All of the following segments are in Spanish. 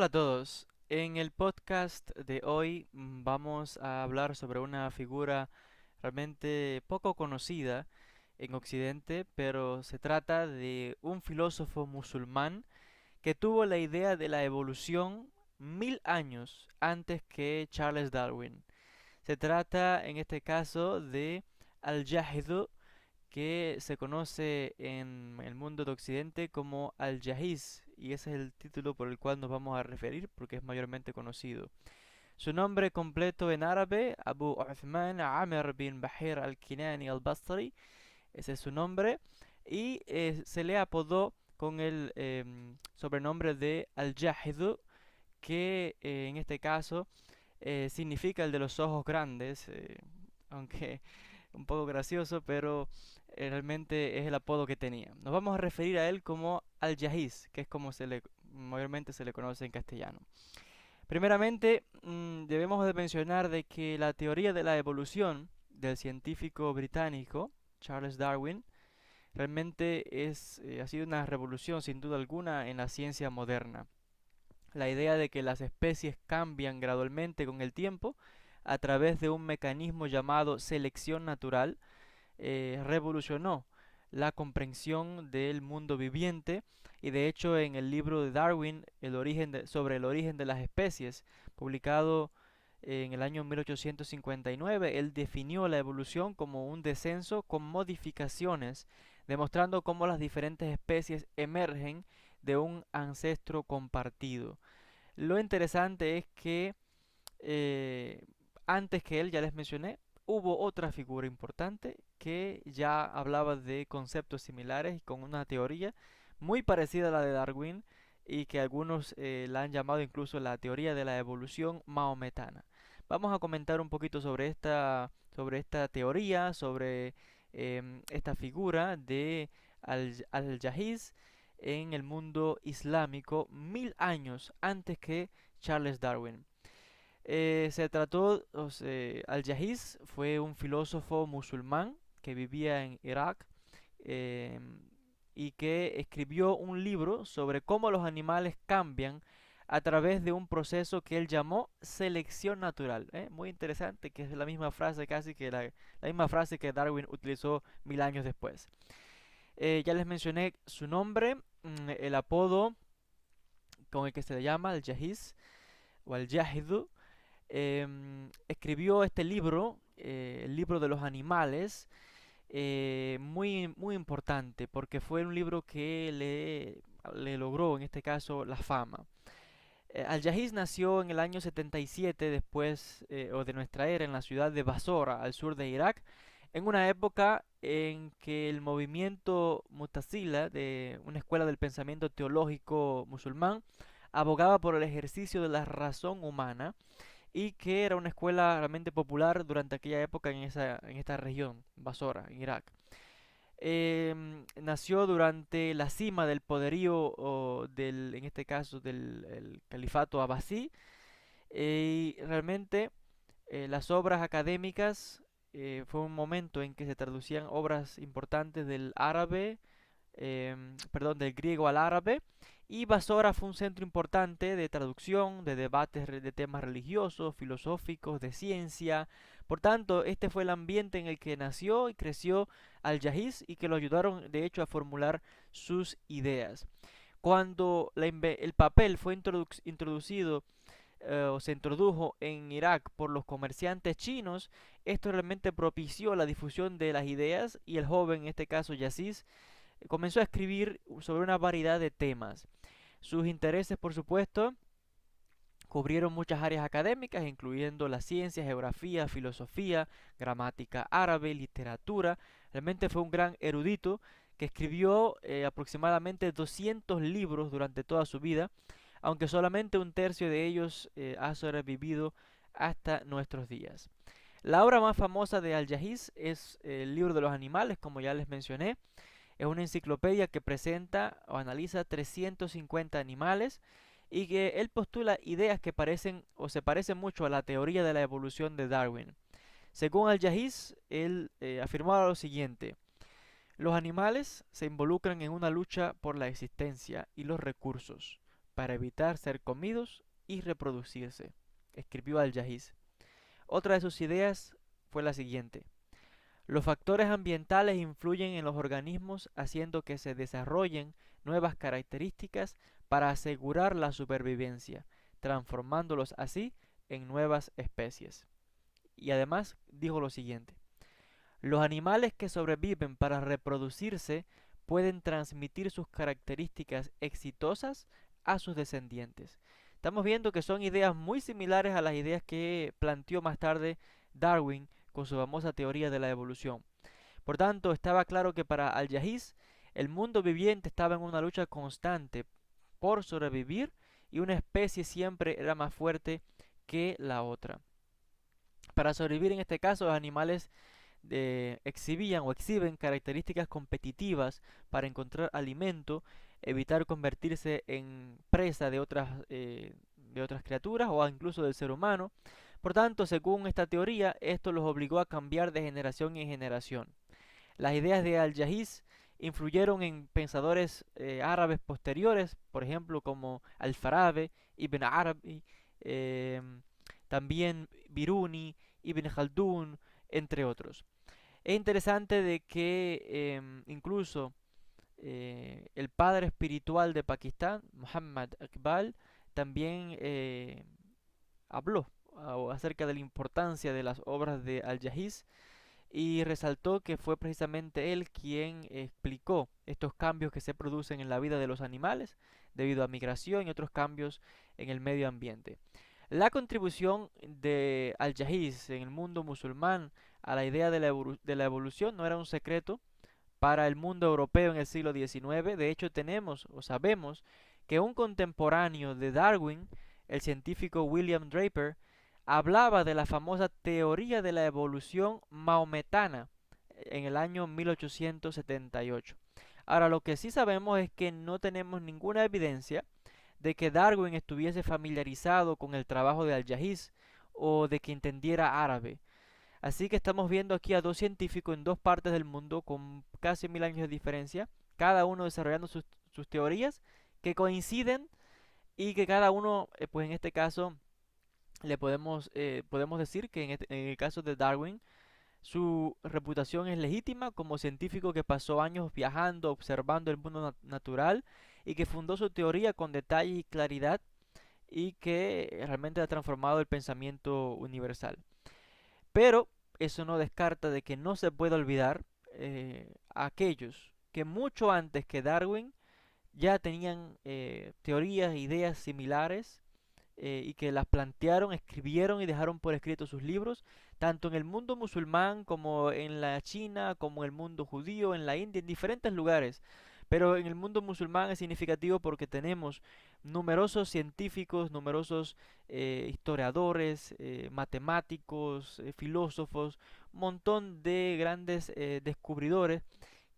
Hola a todos. En el podcast de hoy vamos a hablar sobre una figura realmente poco conocida en Occidente, pero se trata de un filósofo musulmán que tuvo la idea de la evolución 1000 años antes que Charles Darwin. Se trata en este caso de Al-Jahidu, que se conoce en el mundo de Occidente como Al-Jahiz, y ese es el título por el cual nos vamos a referir porque es mayormente conocido. Su nombre completo en árabe, Abu Uthman Amr bin Bahir al-Kinani al-Basri, ese es su nombre, y se le apodó con el sobrenombre de Al-Jahidu, que en este caso significa el de los ojos grandes, aunque un poco gracioso, pero realmente es el apodo que tenía. Nos vamos a referir a él como Al-Jahiz, que es como mayormente se le conoce en castellano. Primeramente, debemos de mencionar de que la teoría de la evolución del científico británico Charles Darwin realmente ha sido una revolución sin duda alguna en la ciencia moderna. La idea de que las especies cambian gradualmente con el tiempo a través de un mecanismo llamado selección natural revolucionó la comprensión del mundo viviente, y de hecho en el libro de Darwin, sobre el origen de las especies, publicado en el año 1859, él definió la evolución como un descenso con modificaciones, demostrando cómo las diferentes especies emergen de un ancestro compartido. Lo interesante es que eh, antes que él, ya les mencioné, hubo otra figura importante que ya hablaba de conceptos similares y con una teoría muy parecida a la de Darwin, y que algunos la han llamado incluso la teoría de la evolución maometana. Vamos a comentar un poquito sobre esta teoría, sobre esta figura de Al-Jahiz en el mundo islámico 1000 años antes que Charles Darwin. Se trató, Al-Jahiz fue un filósofo musulmán que vivía en Irak, y que escribió un libro sobre cómo los animales cambian a través de un proceso que él llamó selección natural. Muy interesante, que es la misma frase, casi que la misma frase que Darwin utilizó 1000 años después. Ya les mencioné su nombre, el apodo con el que se le llama Al-Jahiz o Al-Jahidu. Escribió este libro, el libro de los animales, muy importante porque fue un libro que le logró en este caso la fama. Al-Jahiz nació en el año 77 después o de nuestra era en la ciudad de Basora, al sur de Irak, en una época en que el movimiento Mutasila, de una escuela del pensamiento teológico musulmán, abogaba por el ejercicio de la razón humana, y que era una escuela realmente popular durante aquella época en esta región, Basora, en Irak. Nació durante la cima del poderío en este caso del el califato abasí, y realmente las obras académicas, fue un momento en que se traducían obras importantes del árabe, perdón, del griego al árabe, y Basora fue un centro importante de traducción, de debates de temas religiosos, filosóficos, de ciencia. Por tanto, este fue el ambiente en el que nació y creció Al-Jahiz, y que lo ayudaron de hecho a formular sus ideas. Cuando el papel fue introducido, o se introdujo en Irak por los comerciantes chinos, esto realmente propició la difusión de las ideas, y el joven, en este caso Yaziz, comenzó a escribir sobre una variedad de temas. Sus intereses, por supuesto, cubrieron muchas áreas académicas, incluyendo la ciencia, geografía, filosofía, gramática árabe, literatura. Realmente fue un gran erudito que escribió aproximadamente 200 libros durante toda su vida, aunque solamente un tercio de ellos ha sobrevivido hasta nuestros días. La obra más famosa de Al-Jahiz es el libro de los animales, como ya les mencioné. Es una enciclopedia que presenta o analiza 350 animales, y que él postula ideas que parecen o se parecen mucho a la teoría de la evolución de Darwin. Según Al-Jahiz, él afirmaba lo siguiente: los animales se involucran en una lucha por la existencia y los recursos. para evitar ser comidos y reproducirse, escribió Al-Jahiz. Otra de sus ideas fue la siguiente: los factores ambientales influyen en los organismos haciendo que se desarrollen nuevas características para asegurar la supervivencia, transformándolos así en nuevas especies. Y además dijo lo siguiente: los animales que sobreviven para reproducirse pueden transmitir sus características exitosas a sus descendientes. Estamos viendo que son ideas muy similares a las ideas que planteó más tarde Darwin con su famosa teoría de la evolución. Por tanto, estaba claro que para Al-Jahiz el mundo viviente estaba en una lucha constante por sobrevivir y una especie siempre era más fuerte que la otra. Para sobrevivir en este caso, los animales exhibían o exhiben características competitivas para encontrar alimento, evitar convertirse en presa de otras criaturas o incluso del ser humano. Por tanto, según esta teoría, esto los obligó a cambiar de generación en generación. Las ideas de Al-Jahiz influyeron en pensadores árabes posteriores, por ejemplo, como Al-Farabi, Ibn Arabi, eh, también Biruni, Ibn Khaldun, entre otros. Es interesante de que incluso el padre espiritual de Pakistán, Muhammad Iqbal, también habló acerca de la importancia de las obras de Al-Jahiz y resaltó que fue precisamente él quien explicó estos cambios que se producen en la vida de los animales debido a migración y otros cambios en el medio ambiente. La contribución de Al-Jahiz en el mundo musulmán a la idea de la evolución no era un secreto para el mundo europeo en el siglo XIX. De hecho, tenemos o sabemos que un contemporáneo de Darwin, el científico William Draper, hablaba de la famosa teoría de la evolución maometana en el año 1878. Ahora, lo que sí sabemos es que no tenemos ninguna evidencia de que Darwin estuviese familiarizado con el trabajo de Al-Jahiz o de que entendiera árabe. Así que estamos viendo aquí a dos científicos en dos partes del mundo con casi 1000 años de diferencia, cada uno desarrollando sus teorías que coinciden y que cada uno, pues en este caso, podemos decir que en el caso de Darwin, su reputación es legítima como científico que pasó años viajando, observando el mundo natural y que fundó su teoría con detalle y claridad y que realmente ha transformado el pensamiento universal. Pero eso no descarta de que no se puede olvidar a aquellos que mucho antes que Darwin ya tenían teorías, ideas similares y que las plantearon, escribieron y dejaron por escrito sus libros, tanto en el mundo musulmán como en la China, como en el mundo judío, en la India, en diferentes lugares. Pero en el mundo musulmán es significativo porque tenemos numerosos científicos, numerosos historiadores, matemáticos, filósofos, un montón de grandes descubridores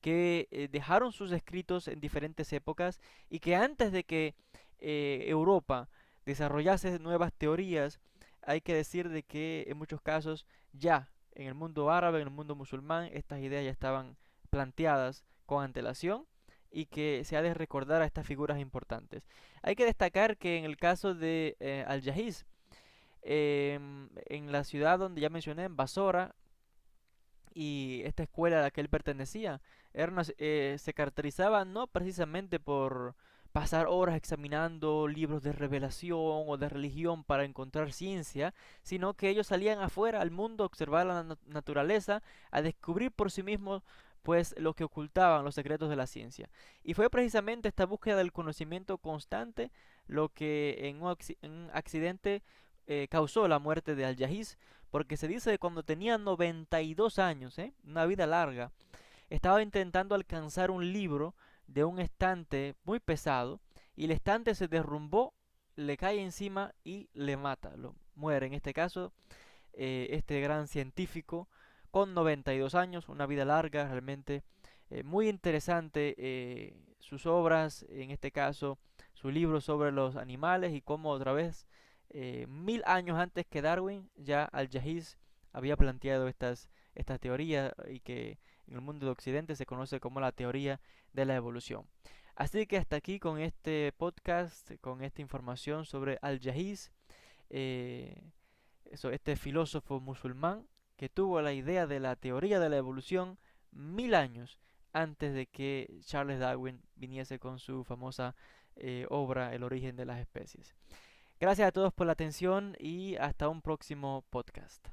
que dejaron sus escritos en diferentes épocas y que antes de que Europa desarrollase nuevas teorías, hay que decir de que en muchos casos ya en el mundo árabe, en el mundo musulmán, estas ideas ya estaban planteadas con antelación y que se ha de recordar a estas figuras importantes. Hay que destacar que en el caso de Al-Jahiz, en la ciudad donde ya mencioné, en Basora, y esta escuela a la que él pertenecía se caracterizaba no precisamente por pasar horas examinando libros de revelación o de religión para encontrar ciencia, sino que ellos salían afuera al mundo a observar la naturaleza, a descubrir por sí mismos pues lo que ocultaban los secretos de la ciencia. Y fue precisamente esta búsqueda del conocimiento constante lo que en un accidente causó la muerte de Al-Jahiz, porque se dice que cuando tenía 92 años, una vida larga, estaba intentando alcanzar un libro de un estante muy pesado y el estante se derrumbó, le cae encima y le mata, lo muere. En este caso, este gran científico con 92 años, una vida larga, realmente muy interesante sus obras, en este caso su libro sobre los animales y cómo otra vez 1000 años antes que Darwin, ya Al-Jahiz había planteado esta teoría y que en el mundo de Occidente se conoce como la teoría de la evolución. Así que hasta aquí con este podcast, con esta información sobre Al-Jahiz, eh, este filósofo musulmán que tuvo la idea de la teoría de la evolución 1000 años antes de que Charles Darwin viniese con su famosa obra El origen de las especies. Gracias a todos por la atención y hasta un próximo podcast.